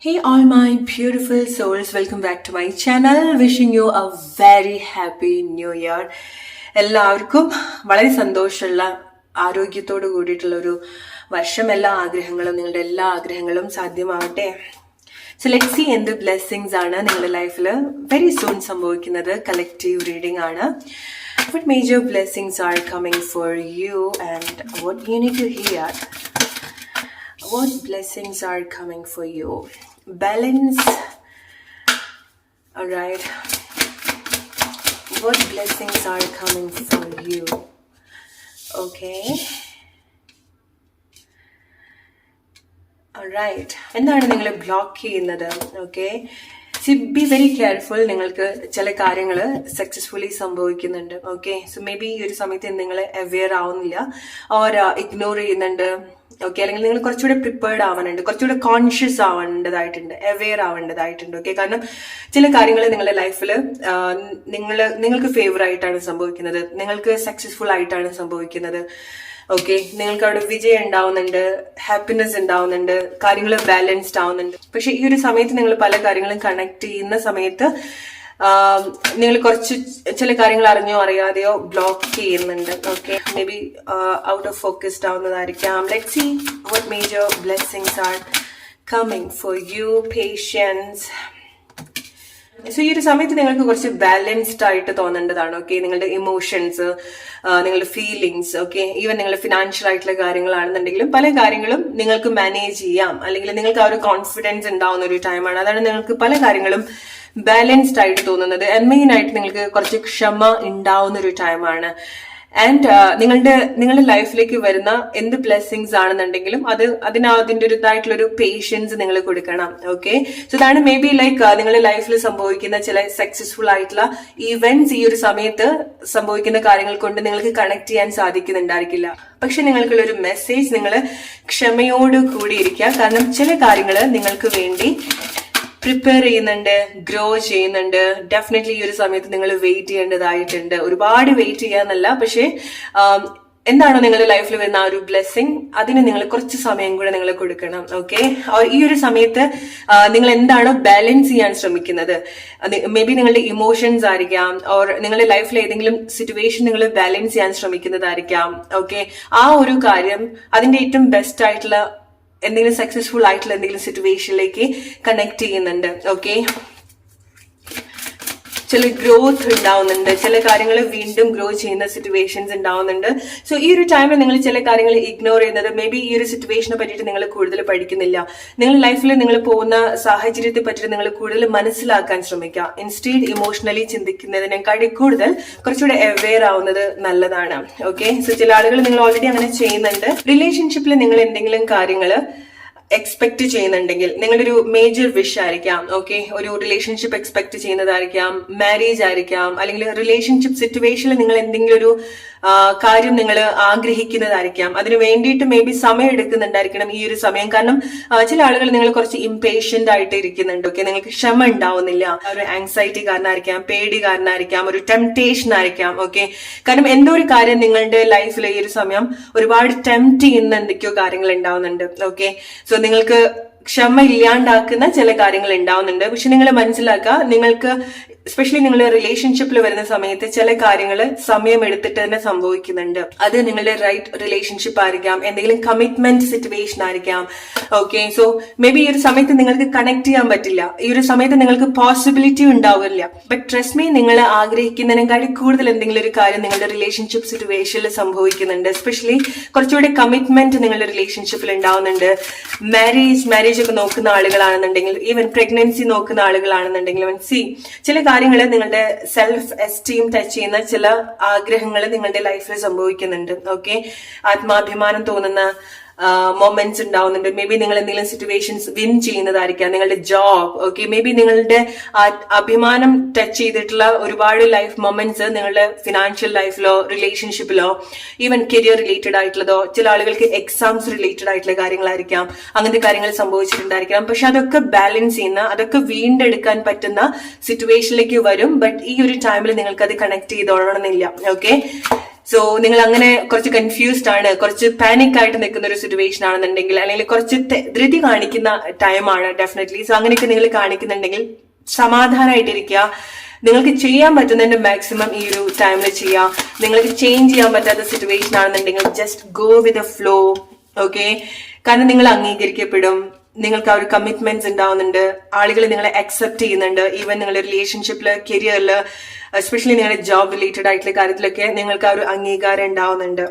Hey all my beautiful souls, welcome back to my channel. Wishing you a very happy new year. എല്ലാവർക്കും വളരെ സന്തോഷമുള്ള ആരോഗ്യത്തോട് കൂടിയിട്ടുള്ള ഒരു വർഷം. നിങ്ങളുടെ എല്ലാ ആഗ്രഹങ്ങളും സാധ്യമാവട്ടെ. സോ ലെറ്റ്സ് സീ എന്ത് ബ്ലെസ്സിങ്സ് ആണ് നിങ്ങളുടെ ലൈഫിൽ വെരി സൂൺ സംഭവിക്കുന്നത്. കളക്റ്റീവ് റീഡിംഗ് ആണ്. What major blessings are coming for you and what you need to hear? What blessings are coming for you? Balance. All right. What blessings are coming for you? Okay. All right. എന്താണ് നിങ്ങളെ block ചെയ്യുന്നത്? Okay, be very careful. നിങ്ങൾക്ക് ചില കാര്യങ്ങൾ successfully സംഭവിക്കുന്നുണ്ട്. Okay, so may be ഈ ഒരു സമയത്ത് നിങ്ങൾ അവെയർ ആവുന്നില്ല ഓർ ഇഗ്നോർ ചെയ്യുന്നുണ്ട്. ഓക്കെ, അല്ലെങ്കിൽ നിങ്ങൾ കുറച്ചുകൂടെ പ്രിപ്പയർഡ് ആവാനുണ്ട്, കുറച്ചുകൂടെ കോൺഷ്യസ് ആവേണ്ടതായിട്ടുണ്ട്, അവെയർ ആവേണ്ടതായിട്ടുണ്ട്. ഓക്കെ, കാരണം ചില കാര്യങ്ങൾ നിങ്ങളുടെ ലൈഫിൽ നിങ്ങൾക്ക് ഫേവർ ആയിട്ടാണ് സംഭവിക്കുന്നത്, നിങ്ങൾക്ക് സക്സസ്ഫുൾ ആയിട്ടാണ് സംഭവിക്കുന്നത്. ഓക്കെ, നിങ്ങൾക്ക് അവിടെ വിജയം ഉണ്ടാവുന്നുണ്ട്, ഹാപ്പിനെസ് ഉണ്ടാവുന്നുണ്ട്, കാര്യങ്ങൾ ബാലൻസ്ഡ് ആവുന്നുണ്ട്. പക്ഷെ ഈ ഒരു സമയത്ത് നിങ്ങൾ പല കാര്യങ്ങളും കണക്ട് ചെയ്യുന്ന സമയത്ത് നിങ്ങൾ കുറച്ച് ചില കാര്യങ്ങൾ അറിഞ്ഞോ അറിയാതെയോ ബ്ലോക്ക് ചെയ്യുന്നുണ്ട്. Okay, may be out of focused ആവുന്നതായിരിക്കാം. Let's see what major blessings are coming for you. Patience. So ഈ ഒരു സമയത്ത് നിങ്ങൾക്ക് കുറച്ച് ബാലൻസ്ഡ് ആയിട്ട് തോന്നേണ്ടതാണ്. ഓക്കെ, നിങ്ങളുടെ ഇമോഷൻസ്, നിങ്ങളുടെ ഫീലിങ്സ്, ഓക്കെ, ഈവൻ നിങ്ങളുടെ ഫിനാൻഷ്യൽ ആയിട്ടുള്ള കാര്യങ്ങളാണെന്നുണ്ടെങ്കിലും പല കാര്യങ്ങളും നിങ്ങൾക്ക് മാനേജ് ചെയ്യാം, അല്ലെങ്കിൽ നിങ്ങൾക്ക് ആ ഒരു കോൺഫിഡൻസ് ഉണ്ടാവുന്ന ഒരു ടൈമാണ്. അതാണ് നിങ്ങൾക്ക് പല കാര്യങ്ങളും ബാലൻസ്ഡ് ആയിട്ട് തോന്നുന്നത്. ആൻഡ് മെയിൻ ആയിട്ട് നിങ്ങൾക്ക് കുറച്ച് ക്ഷമ ഉണ്ടാവുന്ന ഒരു ടൈമാണ്. ആൻഡ് നിങ്ങളുടെ ലൈഫിലേക്ക് വരുന്ന എന്ത് ബ്ലെസ്സിങ്സ് ആണെന്നുണ്ടെങ്കിലും അതിന്റെ ഒരു ഇതായിട്ടുള്ള ഒരു പേഷ്യൻസ് നിങ്ങൾ കൊടുക്കണം. ഓക്കെ, സോ ഇതാണ് മേ ബി ലൈക്ക് നിങ്ങളുടെ ലൈഫിൽ സംഭവിക്കുന്ന ചില സക്സസ്ഫുൾ ആയിട്ടുള്ള ഈവെന്റ്സ് ഈ ഒരു സമയത്ത് സംഭവിക്കുന്ന കാര്യങ്ങൾ കൊണ്ട് നിങ്ങൾക്ക് കണക്ട് ചെയ്യാൻ സാധിക്കുന്നുണ്ടായിരിക്കില്ല. പക്ഷെ നിങ്ങൾക്കുള്ള ഒരു മെസ്സേജ്, നിങ്ങൾ ക്ഷമയോട് കൂടി ഇരിക്കുക. കാരണം ചില കാര്യങ്ങൾ നിങ്ങൾക്ക് വേണ്ടി പ്രിപ്പയർ ചെയ്യുന്നുണ്ട്, ഗ്രോ ചെയ്യുന്നുണ്ട്. ഡെഫിനറ്റ്ലി ഈ ഒരു സമയത്ത് നിങ്ങൾ വെയിറ്റ് ചെയ്യേണ്ടതായിട്ടുണ്ട്. ഒരുപാട് വെയിറ്റ് ചെയ്യാന്നല്ല, പക്ഷെ എന്താണോ നിങ്ങളുടെ ലൈഫിൽ വരുന്ന ആ ഒരു ബ്ലെസ്സിങ്, അതിന് നിങ്ങൾ കുറച്ച് സമയം കൂടെ നിങ്ങൾ കൊടുക്കണം. ഓക്കെ, ഈ ഒരു സമയത്ത് നിങ്ങൾ എന്താണോ ബാലൻസ് ചെയ്യാൻ ശ്രമിക്കുന്നത്, മേ ബി നിങ്ങളുടെ ഇമോഷൻസ് ആയിരിക്കാം, ഓർ നിങ്ങളുടെ ലൈഫിൽ ഏതെങ്കിലും സിറ്റുവേഷൻ നിങ്ങൾ ബാലൻസ് ചെയ്യാൻ ശ്രമിക്കുന്നതായിരിക്കാം. ഓക്കെ, ആ ഒരു കാര്യം അതിന്റെ ഏറ്റവും ബെസ്റ്റ് ആയിട്ടുള്ള എന്തെങ്കിലും സക്സസ്ഫുൾ ആയിട്ടുള്ള എന്തെങ്കിലും സിറ്റുവേഷനിലേക്ക് കണക്ട് ചെയ്യുന്നുണ്ട്. ഓക്കെ, ചില ഗ്രോത്ത് ഉണ്ടാവുന്നുണ്ട്, ചില കാര്യങ്ങൾ വീണ്ടും ഗ്രോ ചെയ്യുന്ന സിറ്റുവേഷൻസ് ഉണ്ടാവുന്നുണ്ട്. സോ ഈ ഒരു ടൈമിൽ നിങ്ങൾ ചില കാര്യങ്ങൾ ഇഗ്നോർ ചെയ്യുന്നത്, മേ ബി ഈ ഒരു സിറ്റുവേഷനെ പറ്റിയിട്ട് നിങ്ങൾ കൂടുതൽ പഠിക്കുന്നില്ല. നിങ്ങളുടെ ലൈഫിൽ നിങ്ങൾ പോകുന്ന സാഹചര്യത്തെ പറ്റിയിട്ട് നിങ്ങൾ കൂടുതൽ മനസ്സിലാക്കാൻ ശ്രമിക്കുക. ഇൻസ്റ്റീഡ് ഇമോഷണലി ചിന്തിക്കുന്നതിനേക്കാൾ കൂടുതൽ കുറച്ചുകൂടെ അവെയർ ആവുന്നത് നല്ലതാണ്. ഓക്കെ, സോ ചില ആളുകൾ നിങ്ങൾ ഓൾറെഡി അങ്ങനെ ചെയ്യുന്നുണ്ട്. റിലേഷൻഷിപ്പിൽ നിങ്ങൾ എന്തെങ്കിലും കാര്യങ്ങൾ എക്സ്പെക്ട് ചെയ്യുന്നുണ്ടെങ്കിൽ നിങ്ങളൊരു മേജർ വിഷ് ആയിരിക്കാം. ഓക്കെ, ഒരു റിലേഷൻഷിപ്പ് എക്സ്പെക്ട് ചെയ്യുന്നതായിരിക്കാം, മാരേജ് ആയിരിക്കാം, അല്ലെങ്കിൽ റിലേഷൻഷിപ്പ് സിറ്റുവേഷനിൽ നിങ്ങൾ എന്തെങ്കിലും ഒരു കാര്യം നിങ്ങൾ ആഗ്രഹിക്കുന്നതായിരിക്കാം. അതിന് വേണ്ടിയിട്ട് മേ ബി സമയം എടുക്കുന്നുണ്ടായിരിക്കണം ഈ ഒരു സമയം. കാരണം ചില ആളുകൾ നിങ്ങൾ കുറച്ച് ഇംപേഷ്യന്റ് ആയിട്ട് ഇരിക്കുന്നുണ്ട്. ഓക്കെ, നിങ്ങൾക്ക് ക്ഷമ ഉണ്ടാവുന്നില്ല. ഒരു ആങ്സൈറ്റി കാരണമായിരിക്കാം, പേടി കാരണമായിരിക്കാം, ഒരു ടെംപ്ടേഷൻ ആയിരിക്കാം. ഓക്കെ, കാരണം എന്തോ ഒരു കാര്യം നിങ്ങളുടെ ലൈഫിൽ ഈ ഒരു സമയം ഒരുപാട് ടെംപ്റ്റ് ചെയ്യുന്ന എന്തൊക്കെയോ കാര്യങ്ങൾ ഉണ്ടാവുന്നുണ്ട്. ഓക്കെ, സോ നിങ്ങൾക്ക് ക്ഷമ ഇല്ലാണ്ടാക്കുന്ന ചില കാര്യങ്ങൾ ഉണ്ടാവുന്നുണ്ട്. പക്ഷെ നിങ്ങൾ മനസ്സിലാക്കുക, നിങ്ങൾക്ക് എസ്പെഷ്യലി നിങ്ങൾ റിലേഷൻഷിപ്പിൽ വരുന്ന സമയത്ത് ചില കാര്യങ്ങൾ സമയം എടുത്തിട്ട് തന്നെ സംഭവിക്കുന്നുണ്ട്. അത് നിങ്ങളുടെ റൈറ്റ് റിലേഷൻഷിപ്പ് ആയിരിക്കാം, എന്തെങ്കിലും കമ്മിറ്റ്മെന്റ് സിറ്റുവേഷൻ ആയിരിക്കാം. ഓക്കെ, സോ മേ ബി ഈ ഒരു സമയത്ത് നിങ്ങൾക്ക് കണക്ട് ചെയ്യാൻ പറ്റില്ല, ഈ ഒരു സമയത്ത് നിങ്ങൾക്ക് പോസിബിലിറ്റി ഉണ്ടാവില്ല. ബട്ട് ട്രസ്റ്റ് മീ, നിങ്ങൾ ആഗ്രഹിക്കുന്നതിനേക്കാൾ കൂടുതൽ എന്തെങ്കിലും ഒരു കാര്യം നിങ്ങളുടെ റിലേഷൻഷിപ്പ് സിറ്റുവേഷനിൽ സംഭവിക്കുന്നുണ്ട്. എസ്പെഷ്യലി കുറച്ചുകൂടെ കമ്മിറ്റ്മെന്റ് നിങ്ങളുടെ റിലേഷൻഷിപ്പിൽ ഉണ്ടാവുന്നുണ്ട്. മാരേജ് ഒക്കെ നോക്കുന്ന ആളുകളാണെന്നുണ്ടെങ്കിൽ, ഈവൻ പ്രഗ്നൻസി നോക്കുന്ന ആളുകളാണെന്നുണ്ടെങ്കിലും, ചില കാര്യങ്ങൾ നിങ്ങളുടെ സെൽഫ് എസ്റ്റീം ടച്ച് ചെയ്യുന്ന ചില ആഗ്രഹങ്ങൾ നിങ്ങളുടെ ലൈഫിൽ സംഭവിക്കുന്നുണ്ട്. ഓക്കെ, ആത്മാഭിമാനം തോന്നുന്ന മൊമെന്റ്സ് ഉണ്ടാവുന്നുണ്ട്. മേ ബി നിങ്ങൾ എന്തെങ്കിലും സിറ്റുവേഷൻസ് വിൻ ചെയ്യുന്നതായിരിക്കാം, നിങ്ങളുടെ ജോബ്. ഓക്കെ, മേ ബി നിങ്ങളുടെ അഭിമാനം ടച്ച് ചെയ്തിട്ടുള്ള ഒരുപാട് ലൈഫ് മൊമെന്റ്സ് നിങ്ങളുടെ ഫിനാൻഷ്യൽ ലൈഫിലോ റിലേഷൻഷിപ്പിലോ ഈവൻ കരിയർ റിലേറ്റഡ് ആയിട്ടുള്ളതോ, ചില ആളുകൾക്ക് എക്സാംസ് റിലേറ്റഡ് ആയിട്ടുള്ള കാര്യങ്ങളായിരിക്കാം, അങ്ങനത്തെ കാര്യങ്ങൾ സംഭവിച്ചിട്ടുണ്ടായിരിക്കാം. പക്ഷെ അതൊക്കെ ബാലൻസ് ചെയ്യുന്ന, അതൊക്കെ വീണ്ടെടുക്കാൻ പറ്റുന്ന സിറ്റുവേഷനിലേക്ക് വരും. ബട്ട് ഈ ഒരു ടൈമിൽ നിങ്ങൾക്ക് അത് കണക്ട് ചെയ്തോളണമെന്നില്ല. ഓക്കെ, സോ നിങ്ങൾ അങ്ങനെ കുറച്ച് കൺഫ്യൂസ്ഡ് ആണ്, കുറച്ച് പാനിക് ആയിട്ട് നിൽക്കുന്ന ഒരു സിറ്റുവേഷൻ ആണെന്നുണ്ടെങ്കിൽ, അല്ലെങ്കിൽ കുറച്ച് ധൃതി കാണിക്കുന്ന ടൈമാണ് ഡെഫിനറ്റ്ലി. സോ അങ്ങനെയൊക്കെ നിങ്ങൾ കാണിക്കുന്നുണ്ടെങ്കിൽ സമാധാനമായിട്ടിരിക്കുക. നിങ്ങൾക്ക് ചെയ്യാൻ പറ്റുന്നതിന്റെ മാക്സിമം ഈ ഒരു ടൈമിൽ ചെയ്യാം. നിങ്ങൾക്ക് ചേഞ്ച് ചെയ്യാൻ പറ്റാത്ത സിറ്റുവേഷൻ ആണെന്നുണ്ടെങ്കിൽ just go with a flow. Okay, കാരണം നിങ്ങൾ അംഗീകരിക്കപ്പെടും, നിങ്ങൾക്ക് ആ ഒരു കമ്മിറ്റ്മെന്റ്സ് ഉണ്ടാവുന്നുണ്ട്, ആളുകൾ നിങ്ങളെ അക്സെപ്റ്റ് ചെയ്യുന്നുണ്ട്. ഈവൻ നിങ്ങളുടെ റിലേഷൻഷിപ്പില്, കരിയറില്, എസ്പെഷ്യലി നിങ്ങളുടെ ജോബ് റിലേറ്റഡ് ആയിട്ടുള്ള കാര്യത്തിലൊക്കെ നിങ്ങൾക്ക് ആ ഒരു അംഗീകാരം ഉണ്ടാവുന്നുണ്ട്.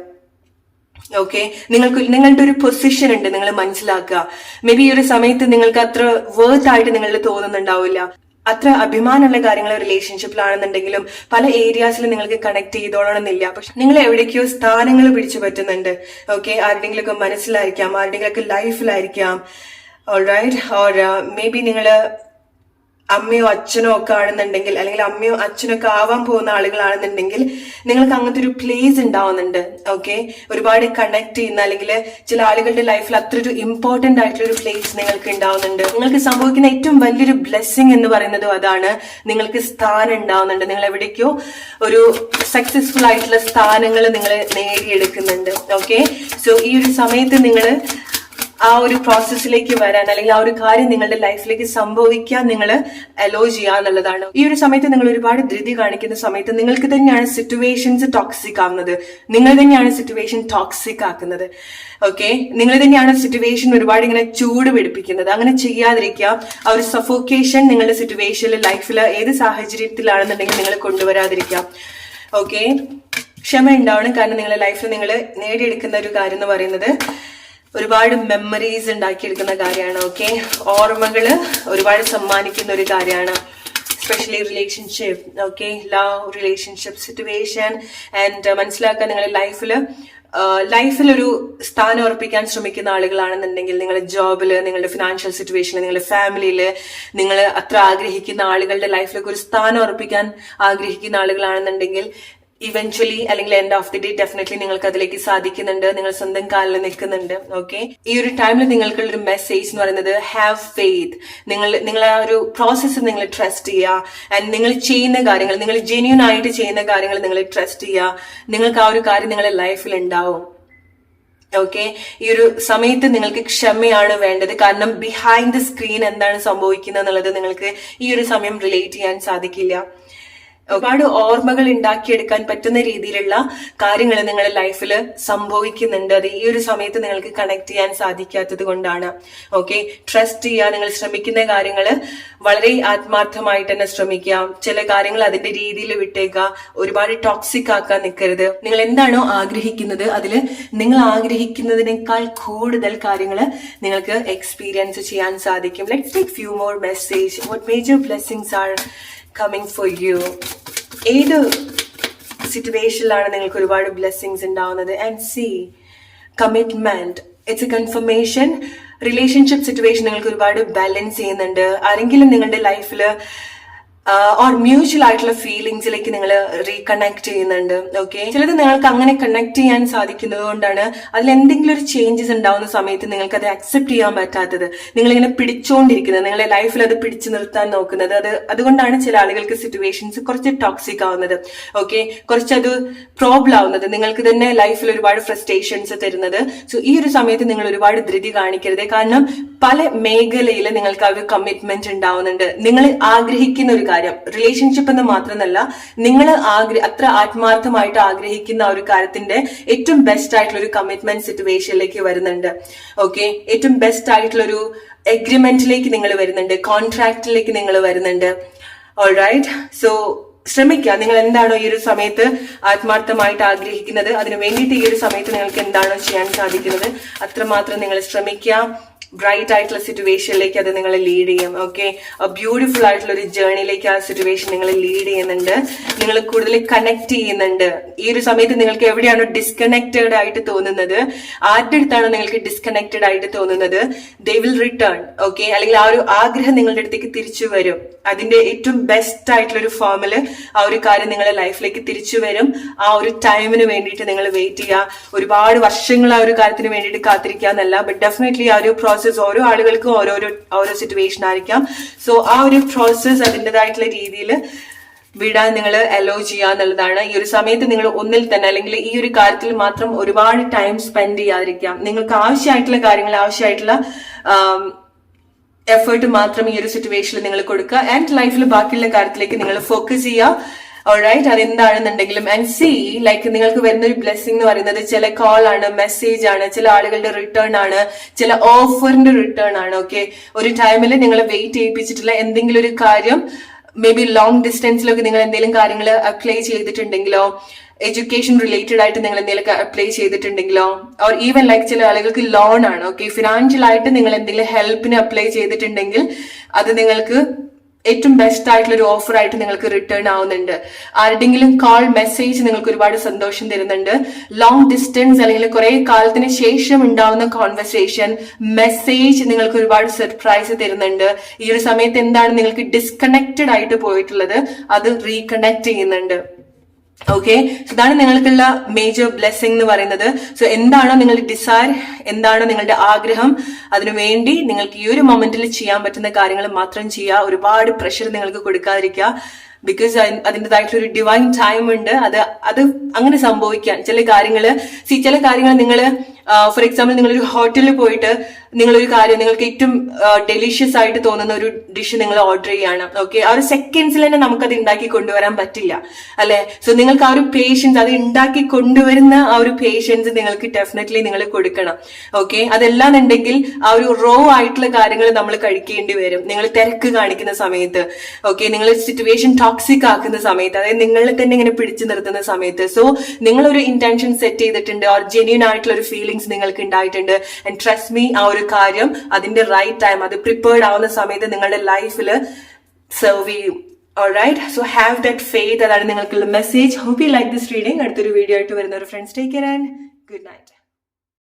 ഓക്കെ, നിങ്ങളുടെ ഒരു പൊസിഷൻ ഉണ്ട്, നിങ്ങൾ മനസ്സിലാക്കുക. മേ ബി ഈ ഒരു സമയത്ത് നിങ്ങൾക്ക് അത്ര വേർത്ത് ആയിട്ട് നിങ്ങളിൽ തോന്നുന്നുണ്ടാവില്ല. അത്ര അഭിമാനമുള്ള കാര്യങ്ങൾ റിലേഷൻഷിപ്പിലാണെന്നുണ്ടെങ്കിലും പല ഏരിയാസിൽ നിങ്ങൾക്ക് കണക്ട് ചെയ്തോളണമെന്നില്ല. പക്ഷെ നിങ്ങൾ എവിടേക്കോ സ്ഥാനങ്ങൾ പിടിച്ചു പറ്റുന്നുണ്ട്. ഓക്കെ, ആരുടെങ്കിലൊക്കെ മനസ്സിലായിരിക്കാം, ആരുടെങ്കിലൊക്കെ ലൈഫിലായിരിക്കാം. ഓൾറൈറ്റ്, ഓർ മേ ബി നിങ്ങള് അമ്മയോ അച്ഛനോ ഒക്കെ ആണെന്നുണ്ടെങ്കിൽ, അല്ലെങ്കിൽ അമ്മയോ അച്ഛനൊക്കെ ആവാൻ പോകുന്ന ആളുകളാണെന്നുണ്ടെങ്കിൽ നിങ്ങൾക്ക് അങ്ങനത്തെ ഒരു പ്ലേസ് ഉണ്ടാവുന്നുണ്ട്. ഓക്കെ, ഒരുപാട് കണക്ട് ചെയ്യുന്ന, അല്ലെങ്കിൽ ചില ആളുകളുടെ ലൈഫിൽ അത്ര ഒരു ഇമ്പോർട്ടന്റ് ആയിട്ടുള്ള ഒരു പ്ലേസ് നിങ്ങൾക്ക് ഉണ്ടാവുന്നുണ്ട്. നിങ്ങൾക്ക് സംഭവിക്കുന്ന ഏറ്റവും വലിയൊരു ബ്ലെസ്സിങ് എന്ന് പറയുന്നതും അതാണ്. നിങ്ങൾക്ക് സ്ഥാനം ഉണ്ടാവുന്നുണ്ട്, നിങ്ങൾ എവിടേക്കോ ഒരു സക്സസ്ഫുൾ ആയിട്ടുള്ള സ്ഥാനങ്ങൾ നിങ്ങൾ നേടിയെടുക്കുന്നുണ്ട്. ഓക്കെ, സോ ഈ ഒരു സമയത്ത് നിങ്ങൾ ആ ഒരു പ്രോസസ്സിലേക്ക് വരാൻ, അല്ലെങ്കിൽ ആ ഒരു കാര്യം നിങ്ങളുടെ ലൈഫിലേക്ക് സംഭവിക്കാൻ നിങ്ങൾ അലോ ചെയ്യുക എന്നുള്ളതാണ്. ഈ ഒരു സമയത്ത് നിങ്ങൾ ഒരുപാട് ധൃതി കാണിക്കുന്ന സമയത്ത് നിങ്ങൾക്ക് തന്നെയാണ് സിറ്റുവേഷൻസ് ടോക്സിക് ആവുന്നത്, നിങ്ങൾ തന്നെയാണ് സിറ്റുവേഷൻ ടോക്സിക് ആക്കുന്നത്. ഓക്കെ, നിങ്ങൾ തന്നെയാണ് സിറ്റുവേഷൻ ഒരുപാട് ഇങ്ങനെ ചൂട് പിടിപ്പിക്കുന്നത്. അങ്ങനെ ചെയ്യാതിരിക്കുക. ആ ഒരു സഫോക്കേഷൻ നിങ്ങളുടെ സിറ്റുവേഷനിൽ, ലൈഫിൽ ഏത് സാഹചര്യത്തിലാണെന്നുണ്ടെങ്കിൽ നിങ്ങൾ കൊണ്ടുവരാതിരിക്കുക. ഓക്കെ, ക്ഷമ ഉണ്ടാവണം. കാരണം നിങ്ങളുടെ ലൈഫിൽ നിങ്ങൾ നേടിയെടുക്കുന്ന ഒരു കാര്യം എന്ന് പറയുന്നത് ഒരുപാട് മെമ്മറീസ് ഉണ്ടാക്കിയെടുക്കുന്ന കാര്യമാണ്. ഓക്കെ, ഓർമ്മകള് ഒരുപാട് സമ്മാനിക്കുന്ന ഒരു കാര്യമാണ്, especially relationship. Okay, love, relationship, situation. And മനസ്സിലാക്കാൻ നിങ്ങളുടെ ലൈഫിലൊരു സ്ഥാനം ഉറപ്പിക്കാൻ ശ്രമിക്കുന്ന ആളുകളാണെന്നുണ്ടെങ്കിൽ, നിങ്ങളുടെ ജോബില്, നിങ്ങളുടെ ഫിനാൻഷ്യൽ സിറ്റുവേഷനിൽ, നിങ്ങളുടെ ഫാമിലിയില് നിങ്ങൾ അത്ര ആഗ്രഹിക്കുന്ന ആളുകളുടെ ലൈഫിലൊക്കെ ഒരു സ്ഥാനം ഉറപ്പിക്കാൻ ആഗ്രഹിക്കുന്ന ആളുകളാണെന്നുണ്ടെങ്കിൽ ഇവൻച്വലി, അല്ലെങ്കിൽ end of the day definitely നിങ്ങൾക്ക് അതിലേക്ക് സാധിക്കുന്നുണ്ട്. നിങ്ങൾ സ്വന്തം കാലിൽ നിൽക്കുന്നുണ്ട്. ഓക്കെ, ഈ ഒരു ടൈമിൽ നിങ്ങൾക്കുള്ള ഒരു മെസ്സേജ് എന്ന് പറയുന്നത് ഹാവ് ഫെയ്ത്ത്. നിങ്ങൾ ആ ഒരു പ്രോസസ്സ് നിങ്ങൾ ട്രസ്റ്റ് ചെയ്യുക. ആൻഡ് നിങ്ങൾ ചെയ്യുന്ന കാര്യങ്ങൾ, നിങ്ങൾ ജെന്യൂൻ ആയിട്ട് ചെയ്യുന്ന കാര്യങ്ങൾ നിങ്ങൾ ട്രസ്റ്റ് ചെയ്യുക. നിങ്ങൾക്ക് ആ ഒരു കാര്യം നിങ്ങളുടെ ലൈഫിൽ ഉണ്ടാവും. ഓക്കെ, ഈ ഒരു സമയത്ത് നിങ്ങൾക്ക് ക്ഷമയാണ് വേണ്ടത്. കാരണം ബിഹൈൻഡ് ദ സ്ക്രീൻ എന്താണ് സംഭവിക്കുന്നത് എന്നുള്ളത് നിങ്ങൾക്ക് ഈ ഒരു സമയം റിലേറ്റ് ചെയ്യാൻ സാധിക്കില്ല. ഒരുപാട് ഓർമ്മകൾ ഉണ്ടാക്കിയെടുക്കാൻ പറ്റുന്ന രീതിയിലുള്ള കാര്യങ്ങൾ നിങ്ങളുടെ ലൈഫിൽ സംഭവിക്കുന്നുണ്ട്. അത് ഈ ഒരു സമയത്ത് നിങ്ങൾക്ക് കണക്ട് ചെയ്യാൻ സാധിക്കാത്തത് കൊണ്ടാണ്. ഓക്കെ, ട്രസ്റ്റ് ചെയ്യുക. നിങ്ങൾ ശ്രമിക്കുന്ന കാര്യങ്ങൾ വളരെ ആത്മാർത്ഥമായിട്ട് തന്നെ ശ്രമിക്കുക. ചില കാര്യങ്ങൾ അതിന്റെ രീതിയിൽ വിട്ടേക്കുക. ഒരുപാട് ടോക്സിക് ആക്കാൻ നിൽക്കരുത്. നിങ്ങൾ എന്താണോ ആഗ്രഹിക്കുന്നത് അതിൽ നിങ്ങൾ ആഗ്രഹിക്കുന്നതിനേക്കാൾ കൂടുതൽ കാര്യങ്ങൾ നിങ്ങൾക്ക് എക്സ്പീരിയൻസ് ചെയ്യാൻ സാധിക്കും. Let's take few more message. What major blessings are coming for U? ഏത് സിറ്റുവേഷനിലാണ് നിങ്ങൾക്ക് ഒരുപാട് ബ്ലെസ്സിങ്സ് ഉണ്ടാവുന്നത്? And C commitment, it's A confirmation. Relationship situation നിങ്ങൾക്ക് ഒരുപാട് ബാലൻസ് ചെയ്യുന്നുണ്ട്. ആരെങ്കിലും നിങ്ങളുടെ ലൈഫിൽ ഓർ മ്യൂച്വൽ ആയിട്ടുള്ള ഫീലിങ്സിലേക്ക് നിങ്ങൾ റീകണക്ട് ചെയ്യുന്നുണ്ട്. ഓക്കെ, ചിലത് നിങ്ങൾക്ക് അങ്ങനെ കണക്ട് ചെയ്യാൻ സാധിക്കുന്നത് കൊണ്ടാണ് അതിൽ എന്തെങ്കിലും ഒരു ചേഞ്ചസ് ഉണ്ടാവുന്ന സമയത്ത് നിങ്ങൾക്ക് അത് അക്സെപ്റ്റ് ചെയ്യാൻ പറ്റാത്തത്. നിങ്ങളിങ്ങനെ പിടിച്ചുകൊണ്ടിരിക്കുന്നത്, നിങ്ങളുടെ ലൈഫിൽ അത് പിടിച്ചു നിർത്താൻ നോക്കുന്നത്. അതുകൊണ്ടാണ് ചില ആളുകൾക്ക് സിറ്റുവേഷൻസ് കുറച്ച് ടോക്സിക് ആവുന്നത്. ഓക്കെ, കുറച്ചത് പ്രോബ്ലം ആവുന്നത്, നിങ്ങൾക്ക് തന്നെ ലൈഫിൽ ഒരുപാട് ഫ്രസ്ട്രേഷൻസ് തരുന്നത്. സോ ഈ ഒരു സമയത്ത് നിങ്ങൾ ഒരുപാട് ധൃതി കാണിക്കരുത്. കാരണം പല മേഖലയിൽ നിങ്ങൾക്ക് ആ ഒരു കമ്മിറ്റ്മെന്റ് ഉണ്ടാവുന്നുണ്ട്. നിങ്ങൾ ആഗ്രഹിക്കുന്ന ഒരു കാര്യം, റിലേഷൻഷിപ്പ് എന്ന് മാത്രമല്ല, നിങ്ങൾ അത്ര ആത്മാർത്ഥമായിട്ട് ആഗ്രഹിക്കുന്ന ആ ഒരു കാര്യത്തിന്റെ ഏറ്റവും ബെസ്റ്റ് ആയിട്ടുള്ള ഒരു കമ്മിറ്റ്മെന്റ് സിറ്റുവേഷനിലേക്ക് വരുന്നുണ്ട്. ഓക്കെ, ഏറ്റവും ബെസ്റ്റ് ആയിട്ടുള്ള ഒരു എഗ്രിമെന്റിലേക്ക് നിങ്ങൾ വരുന്നുണ്ട്, കോൺട്രാക്റ്റിലേക്ക് നിങ്ങൾ വരുന്നുണ്ട്. ഓൾറൈറ്റ്, സോ ശ്രമിക്കുക. നിങ്ങൾ എന്താണോ ഈ ഒരു സമയത്ത് ആത്മാർത്ഥമായിട്ട് ആഗ്രഹിക്കുന്നത്, അതിനു വേണ്ടിയിട്ട് ഈ ഒരു സമയത്ത് നിങ്ങൾക്ക് എന്താണോ ചെയ്യാൻ സാധിക്കുന്നത് അത്രമാത്രം നിങ്ങൾ ശ്രമിക്കുക. ബ്രൈറ്റ് ആയിട്ടുള്ള സിറ്റുവേഷനിലേക്ക് അത് നിങ്ങളെ ലീഡ് ചെയ്യും. ഓക്കെ, ബ്യൂട്ടിഫുൾ ആയിട്ടുള്ള ഒരു ജേർണിയിലേക്ക് ആ സിറ്റുവേഷൻ നിങ്ങളെ ലീഡ് ചെയ്യുന്നുണ്ട്. നിങ്ങൾ കൂടുതൽ കണക്ട് ചെയ്യുന്നുണ്ട്. ഈ ഒരു സമയത്ത് നിങ്ങൾക്ക് എവിടെയാണോ ഡിസ്കണക്റ്റഡ് ആയിട്ട് തോന്നുന്നത്, ആരുടെ അടുത്താണോ നിങ്ങൾക്ക് ഡിസ്കണക്റ്റഡ് ആയിട്ട് തോന്നുന്നത്, ദേ വിൽ റിട്ടേൺ. ഓക്കെ, അല്ലെങ്കിൽ ആ ഒരു ആഗ്രഹം നിങ്ങളുടെ അടുത്തേക്ക് തിരിച്ചു വരും. അതിന്റെ ഏറ്റവും ബെസ്റ്റ് ആയിട്ടുള്ള ഒരു ഫോമില് ആ ഒരു കാര്യം നിങ്ങളുടെ ലൈഫിലേക്ക് തിരിച്ചു വരും. ആ ഒരു ടൈമിന് വേണ്ടിയിട്ട് നിങ്ങൾ വെയിറ്റ് ചെയ്യുക. ഒരുപാട് വർഷങ്ങൾ ആ ഒരു കാര്യത്തിന് വേണ്ടിയിട്ട് കാത്തിരിക്കുക എന്നല്ല, ബട്ട് ഡെഫിനറ്റ്ലി ആ ഒരു പ്രോസസ് ഓരോ ആളുകൾക്കും ഓരോ സിറ്റുവേഷൻ ആയിരിക്കാം. സോ ആ ഒരു പ്രോസസ് അതിൻ്റെതായിട്ടുള്ള രീതിയിൽ വിടാൻ നിങ്ങൾ അലോ ചെയ്യുക എന്നുള്ളതാണ്. ഈ ഒരു സമയത്ത് നിങ്ങൾ ഒന്നിൽ തന്നെ അല്ലെങ്കിൽ ഈ ഒരു കാര്യത്തിൽ മാത്രം ഒരുപാട് ടൈം സ്പെൻഡ് ചെയ്യാതിരിക്കാം. നിങ്ങൾക്ക് ആവശ്യമായിട്ടുള്ള കാര്യങ്ങൾ, ആവശ്യമായിട്ടുള്ള എഫേർട്ട് മാത്രം ഈ ഒരു സിറ്റുവേഷനിൽ നിങ്ങൾ കൊടുക്കുക. ആൻഡ് ലൈഫിൽ ബാക്കിയുള്ള കാര്യത്തിലേക്ക് നിങ്ങൾ ഫോക്കസ് ചെയ്യുക. ഓൾറൈറ്റ്, അതെന്താണെന്നുണ്ടെങ്കിലും. ആൻഡ് സി ലൈക്ക് നിങ്ങൾക്ക് വരുന്ന ഒരു ബ്ലെസ്സിംഗ് എന്ന് പറയുന്നത് ചില കോൾ ആണ്, മെസ്സേജ് ആണ്, ചില ആളുകളുടെ റിട്ടേൺ ആണ്, ചില ഓഫറിന്റെ റിട്ടേൺ ആണ്. ഓക്കെ, ഒരു ടൈമിൽ നിങ്ങൾ വെയിറ്റ് ചെയ്യിപ്പിച്ചിട്ടുള്ള എന്തെങ്കിലും ഒരു കാര്യം, മേ ബി ലോങ് ഡിസ്റ്റൻസിലൊക്കെ നിങ്ങൾ എന്തെങ്കിലും കാര്യങ്ങൾ അപ്ലൈ ചെയ്തിട്ടുണ്ടെങ്കിലോ, എഡ്യൂക്കേഷൻ റിലേറ്റഡ് ആയിട്ട് നിങ്ങൾ എന്തെങ്കിലും അപ്ലൈ ചെയ്തിട്ടുണ്ടെങ്കിലോ, ഓർ ഈവൻ ലൈക്ക് ചില ആളുകൾക്ക് ലോൺ ആണ്. ഓക്കെ, ഫിനാൻഷ്യൽ ആയിട്ട് നിങ്ങൾ എന്തെങ്കിലും ഹെൽപ്പിന് അപ്ലൈ ചെയ്തിട്ടുണ്ടെങ്കിൽ അത് നിങ്ങൾക്ക് ഏറ്റവും ബെസ്റ്റ് ആയിട്ടുള്ള ഒരു ഓഫർ ആയിട്ട് നിങ്ങൾക്ക് റിട്ടേൺ ആവുന്നുണ്ട്. ആരുടെങ്കിലും കോൾ, മെസ്സേജ് നിങ്ങൾക്ക് ഒരുപാട് സന്തോഷം തരുന്നുണ്ട്. ലോങ് ഡിസ്റ്റൻസ് അല്ലെങ്കിൽ കുറെ കാലത്തിന് ശേഷം ഉണ്ടാവുന്ന കോൺവെർസേഷൻ, മെസ്സേജ് നിങ്ങൾക്ക് ഒരുപാട് സർപ്രൈസ് തരുന്നുണ്ട്. ഈ ഒരു സമയത്ത് എന്താണ് നിങ്ങൾക്ക് ഡിസ്കണക്റ്റഡ് ആയിട്ട് പോയിട്ടുള്ളത്, അത് റീകണക്ട് ചെയ്യുന്നുണ്ട്. ഓക്കെ, സോ ഇതാണ് നിങ്ങൾക്കുള്ള മേജർ ബ്ലെസ്സിംഗ് എന്ന് പറയുന്നത്. സോ എന്താണോ നിങ്ങളുടെ ഡിസയർ, എന്താണോ നിങ്ങളുടെ ആഗ്രഹം, അതിനുവേണ്ടി നിങ്ങൾക്ക് ഈ ഒരു മൊമെന്റിൽ ചെയ്യാൻ പറ്റുന്ന കാര്യങ്ങൾ മാത്രം ചെയ്യുക. ഒരുപാട് പ്രഷർ നിങ്ങൾക്ക് കൊടുക്കാതിരിക്കുക. ബിക്കോസ് അതിൻ്റെതായിട്ടുള്ള ഒരു ഡിവൈൻ ടൈം ഉണ്ട്. അത് അങ്ങനെ സംഭവിക്കാൻ ചില കാര്യങ്ങൾ നിങ്ങൾ ഫോർ എക്സാമ്പിൾ നിങ്ങളൊരു ഹോട്ടലിൽ പോയിട്ട് നിങ്ങളൊരു കാര്യം, നിങ്ങൾക്ക് ഏറ്റവും ഡെലിഷ്യസ് ആയിട്ട് തോന്നുന്ന ഒരു ഡിഷ് നിങ്ങൾ ഓർഡർ ചെയ്യാണ്. ഓക്കെ, ആ ഒരു സെക്കൻഡ്സിൽ തന്നെ നമുക്കത് ഉണ്ടാക്കി കൊണ്ടുവരാൻ പറ്റില്ല, അല്ലെ? സോ നിങ്ങൾക്ക് ആ ഒരു പേഷ്യൻസ്, അത് ഉണ്ടാക്കി കൊണ്ടുവരുന്ന ആ ഒരു പേഷ്യൻസ് നിങ്ങൾക്ക് ഡെഫിനറ്റ്ലി നിങ്ങൾ കൊടുക്കണം. ഓക്കെ, അതല്ലാന്നുണ്ടെങ്കിൽ ആ ഒരു റോ ആയിട്ടുള്ള കാര്യങ്ങൾ നമ്മൾ കഴിക്കേണ്ടി വരും നിങ്ങൾ തിരക്ക് കാണിക്കുന്ന സമയത്ത്. ഓക്കെ, നിങ്ങൾ സിറ്റുവേഷൻ ടോക്സിക് ആക്കുന്ന സമയത്ത്, അതായത് നിങ്ങളെ തന്നെ ഇങ്ങനെ പിടിച്ചു നിർത്തുന്ന സമയത്ത്. സോ നിങ്ങളൊരു ഇന്റൻഷൻ സെറ്റ് ചെയ്തിട്ടുണ്ട്, ഓർ ജെന്യൂൻ ആയിട്ടുള്ള ഒരു ഫീലിംഗ്സ് നിങ്ങൾക്ക് ഉണ്ടായിട്ടുണ്ട്. ആൻഡ് ട്രസ്റ്റ് മീ, ആ ഒരു കാര്യം അതിന്റെ റൈറ്റ് ടൈം, അത് പ്രിപ്പയർഡ് ആവുന്ന സമയത്ത് നിങ്ങളുടെ ലൈഫിൽ സെർവ് ചെയ്യും. Alright, so have that faith. അതാണ് നിങ്ങൾക്കുള്ള message. Hope you like this reading. അടുത്തൊരു വീഡിയോ ആയിട്ട് വരുന്ന ഒരു friends, take care and good night.